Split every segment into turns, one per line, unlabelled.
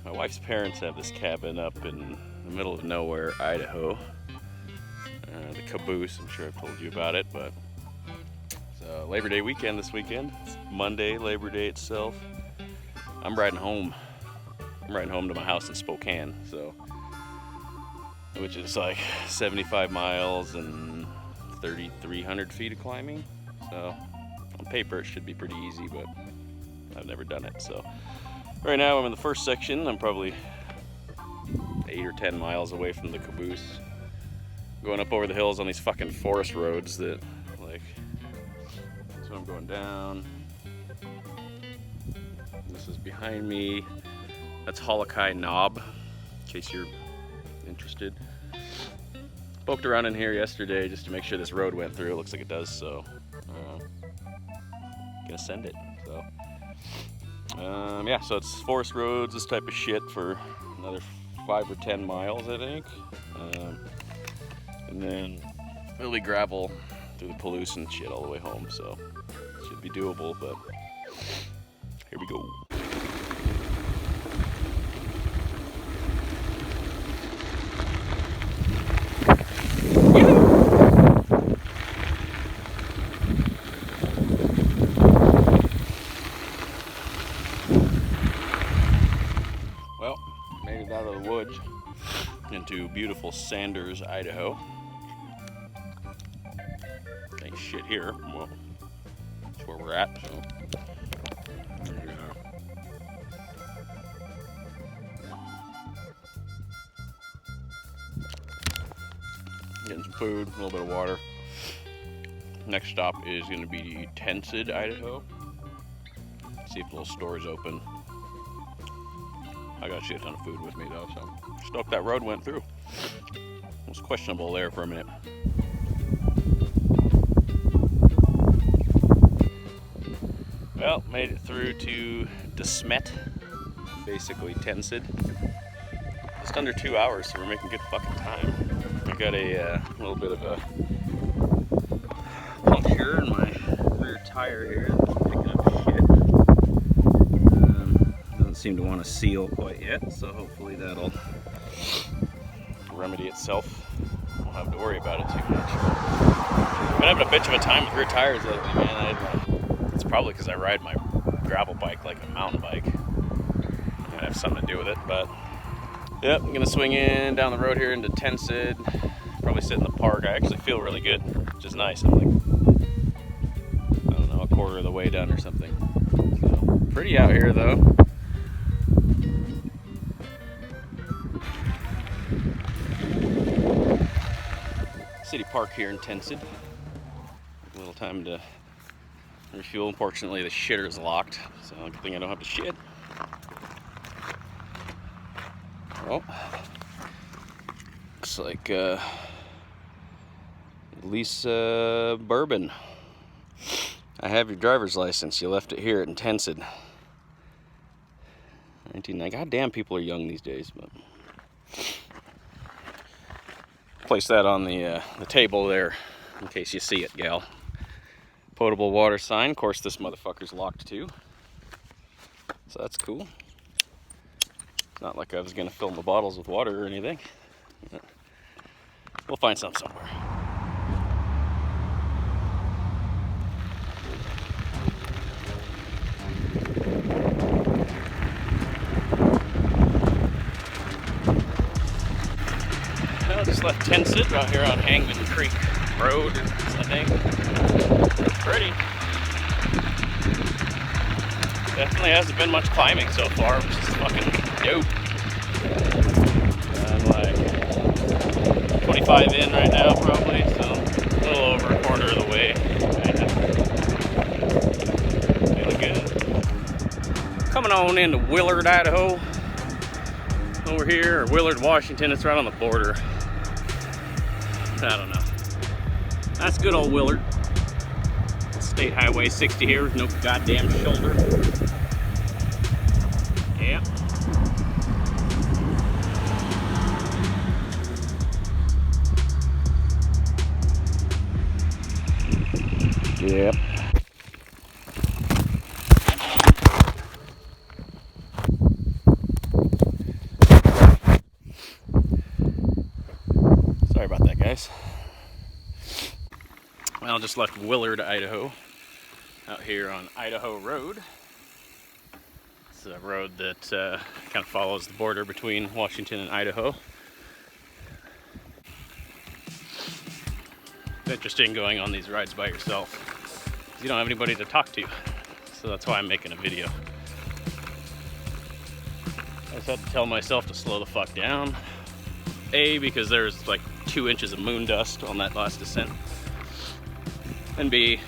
My wife's parents have this cabin up in the middle of nowhere, Idaho. The Caboose, I'm sure I've told you about it, but it's Labor Day weekend this weekend. It's Monday, Labor Day itself. I'm riding home. I'm riding home to my house in Spokane, which is like 75 miles and 3,300 feet of climbing. So on paper it should be pretty easy, but I've never done it. So right now I'm in the first section. I'm probably 8 or 10 miles away from the Caboose. Going up over the hills on these fucking forest roads that, like, so I'm going down. This is behind me. That's Holokai Knob, in case you're interested. Poked around in here yesterday just to make sure this road went through. It looks like it does, so gonna send it. So yeah, so it's forest roads, this type of shit for another 5 or 10 miles, I think. And then it'll be gravel through the Caboose and shit all the way home, so it should be doable, but here we go. Well, made it out of the woods into beautiful Sanders, Idaho. Ain't shit here. Well, that's where we're at, so there you are. Getting some food, a little bit of water. Next stop is going to be Tensed, Idaho. See if the little store is open. I got a shit ton of food with me though, so stoked that road went through. It was questionable there for a minute. Well, made it through to DeSmet, basically Tensed. Just under 2 hours, so we're making good fucking time. I got a little bit of a puncture in my rear tire here, picking up shit. Doesn't seem to want to seal quite yet, so hopefully that'll remedy itself. I won't have to worry about it too much. I've been having a bitch of a time with rear tires lately, man. It's probably because I ride my gravel bike like a mountain bike. It might have something to do with it, but yep, I'm gonna swing in down the road here into Tensed. Probably sit in the park. I actually feel really good, which is nice. I'm like, I don't know, a quarter of the way done or something. So, pretty out here though. City park here in Tensed. A little time to refuel. Unfortunately, the shitter is locked, so good thing I don't have to shit. Well, looks like Lisa Bourbon. I have your driver's license. You left it here in Tensed. 19. Goddamn, people are young these days, but place that on the table there in case you see it, gal. Potable water sign. Of course, this motherfucker's locked too, so that's cool. It's not like I was gonna fill my bottles with water or anything. We'll find some somewhere. Well, just left Tensed out here on Hangman Creek Road, I think. It's pretty. Definitely hasn't been much climbing so far, which is fucking dope. I'm like 25 in right now, probably, so a little over a quarter of the way. Feeling good. Coming on into Willard, Idaho. Over here, or Willard, Washington. It's right on the border. I don't know. That's good old Willard. State Highway 60 here with no goddamn shoulder. Yeah. Yep. nice. Well, just left Willard, Idaho, out here on Idaho Road. It's a road that kind of follows the border between Washington and Idaho. It's interesting going on these rides by yourself. You don't have anybody to talk to, so that's why I'm making a video. I just had to tell myself to slow the fuck down. A, because there's like 2 inches of moon dust on that last descent. And B,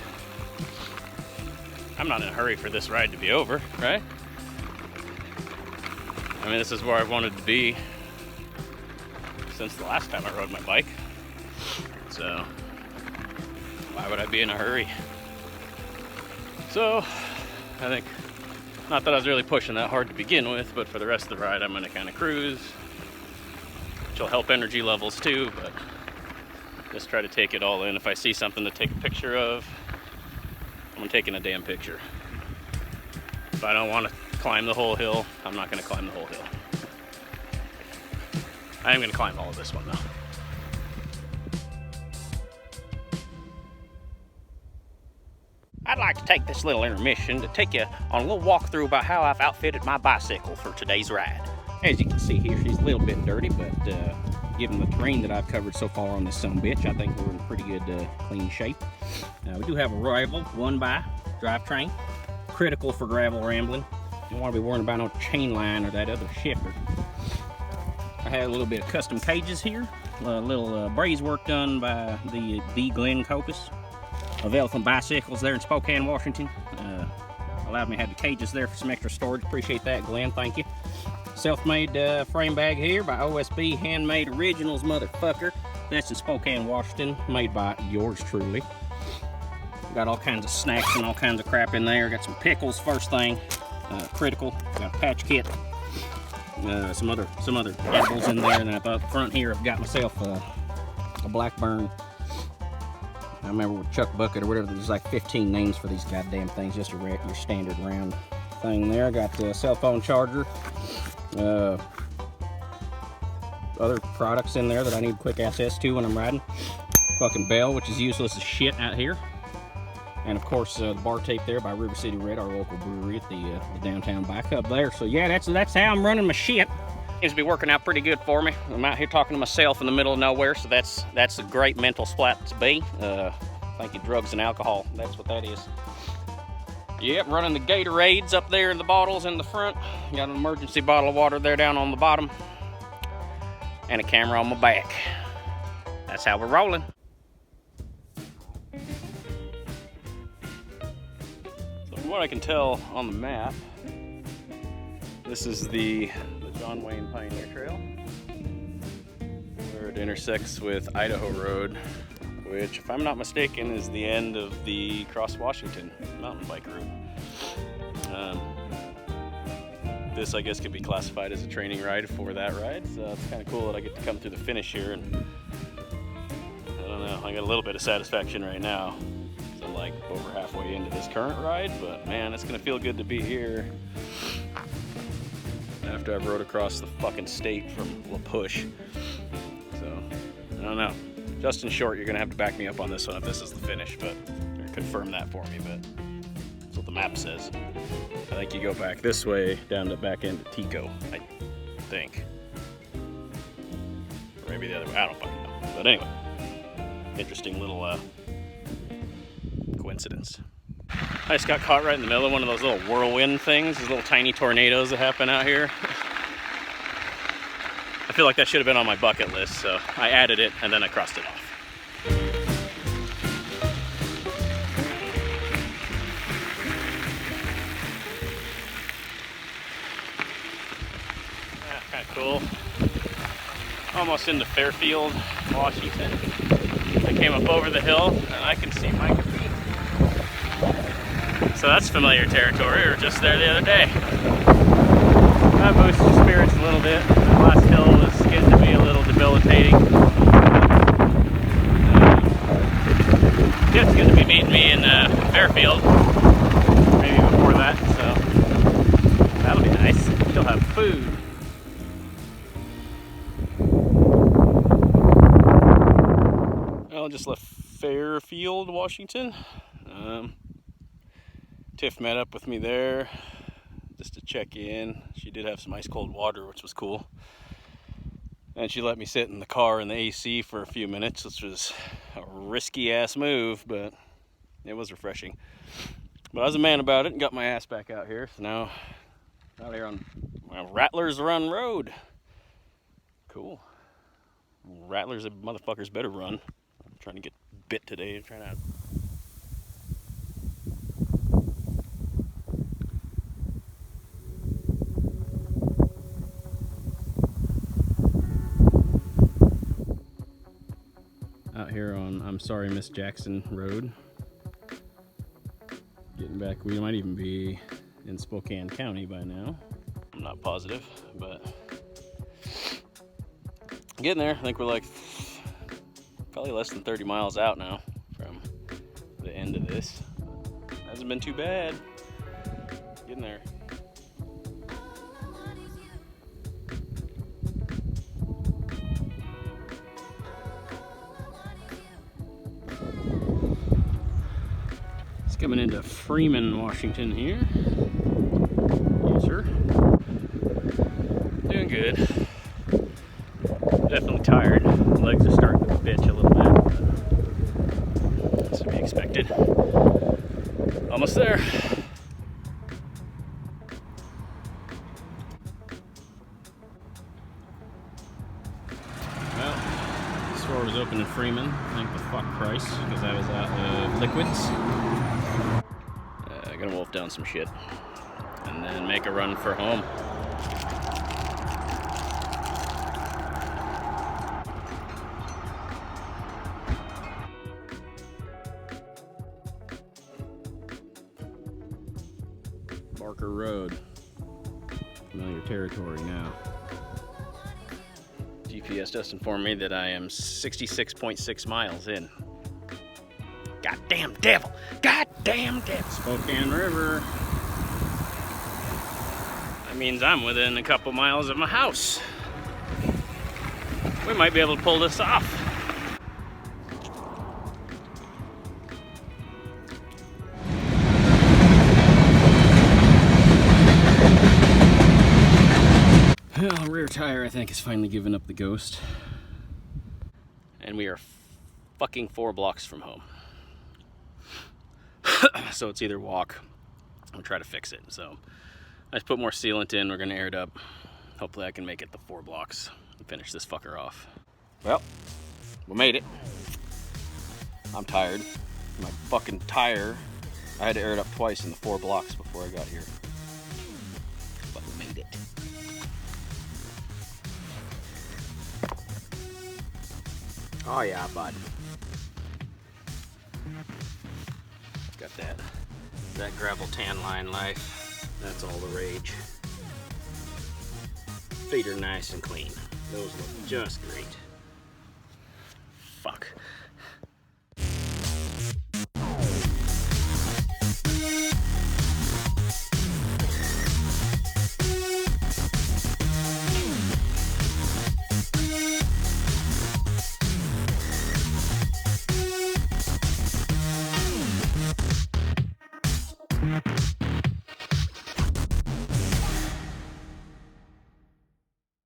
I'm not in a hurry for this ride to be over, right? I mean, this is where I've wanted to be since the last time I rode my bike. So, why would I be in a hurry? So, I think, not that I was really pushing that hard to begin with, but for the rest of the ride, I'm gonna kind of cruise, which will help energy levels too, but just try to take it all in. If I see something to take a picture of, I'm taking a damn picture. If I don't want to climb the whole hill, I'm not going to climb the whole hill. I am going to climb all of this one though. I'd like to take this little intermission to take you on a little walkthrough about how I've outfitted my bicycle for today's ride. As you can see here, she's a little bit dirty, but given the terrain that I've covered so far on this sumbitch, I think we're in pretty good, clean shape. We do have a rival 1x drivetrain, critical for gravel rambling. You don't want to be worrying about no chain line or that other shifter. I had a little bit of custom cages here, a little braze work done by the Glenn Caboose of Elephant Bicycles there in Spokane, Washington. Allowed me to have the cages there for some extra storage. Appreciate that, Glenn. Thank you. Self-made frame bag here by OSB, handmade originals, motherfucker. That's in Spokane, Washington, made by yours truly. Got all kinds of snacks and all kinds of crap in there. Got some pickles, first thing, critical. Got a patch kit, some other edibles in there. And up front here, I've got myself a Blackburn. I remember with Chuck Bucket or whatever. There's like 15 names for these goddamn things. Just your standard round thing there. Got a cell phone charger. Other products in there that I need quick access to when I'm riding. Fucking bell, which is useless as shit out here. And of course, the bar tape there by River City Red, our local brewery at the downtown bike hub there. So yeah, that's how I'm running my shit. Seems to be working out pretty good for me. I'm out here talking to myself in the middle of nowhere, so that's a great mental spot to be. Thank you, drugs and alcohol. That's what that is. Yep, running the Gatorades up there in the bottles in the front. Got an emergency bottle of water there down on the bottom. And a camera on my back. That's how we're rolling. So from what I can tell on the map, this is the John Wayne Pioneer Trail, where it intersects with Idaho Road, which, if I'm not mistaken, is the end of the Cross Washington mountain bike route. This, I guess, could be classified as a training ride for that ride, so it's kind of cool that I get to come through the finish here, and I don't know, I got a little bit of satisfaction right now. So I'm like over halfway into this current ride, but man, it's gonna feel good to be here after I've rode across the fucking state from La Push. So, I don't know. Just in short, you're gonna have to back me up on this one if this is the finish, but or confirm that for me, but that's what the map says. I think you go back this way down the back end of Tico, I think. Or maybe the other way, I don't fucking know. But anyway, interesting little coincidence. I just got caught right in the middle of one of those little whirlwind things, those little tiny tornadoes that happen out here. I feel like that should have been on my bucket list, so I added it and then I crossed it off. Kind of cool. Almost into Fairfield, Washington. I came up over the hill and I can see my feet. So that's familiar territory. We were just there the other day. That boosts your spirits a little bit. The last hill was getting to be a little debilitating. It's going to be meeting me in Fairfield. Maybe before that, so that'll be nice. She'll have food. Well, just left Fairfield, Washington. Tiff met up with me there just to check in. She did have some ice cold water, which was cool. And she let me sit in the car in the AC for a few minutes, which was a risky ass move, but it was refreshing. But I was a man about it and got my ass back out here. So now out here on Rattlers Run Road. Cool. Rattlers, motherfuckers better run. I'm trying to get bit today. I'm trying to. Out here on I'm Sorry Miss Jackson Road. Getting back, we might even be in Spokane County by now. I'm not positive, but getting there. I think we're like probably less than 30 miles out now from the end of this. Hasn't been too bad. Getting there. It's coming into Freeman, Washington here. Yes, sir. Doing good. Definitely tired. Legs are starting to bitch a little bit. That's to be expected. Almost there. Well, the store was open in Freeman. Thank the fuck Christ, because I was out of liquids. Gonna wolf down some shit and then make a run for home. Barker Road. Familiar territory now. GPS just informed me that I am 66.6 miles in. Goddamn devil! Goddamn devil! Spokane River. That means I'm within a couple miles of my house. We might be able to pull this off. Well, rear tire, I think, has finally given up the ghost. And we are fucking 4 blocks from home. So it's either walk or try to fix it. So I just put more sealant in. We're gonna air it up. Hopefully I can make it the 4 blocks and finish this fucker off. Well, we made it. I'm tired. My fucking tire, I had to air it up twice in the 4 blocks before I got here. But we made it. Oh yeah, bud. Got that gravel tan line life. That's all the rage. Feet are nice and clean. Those look just great. Fuck.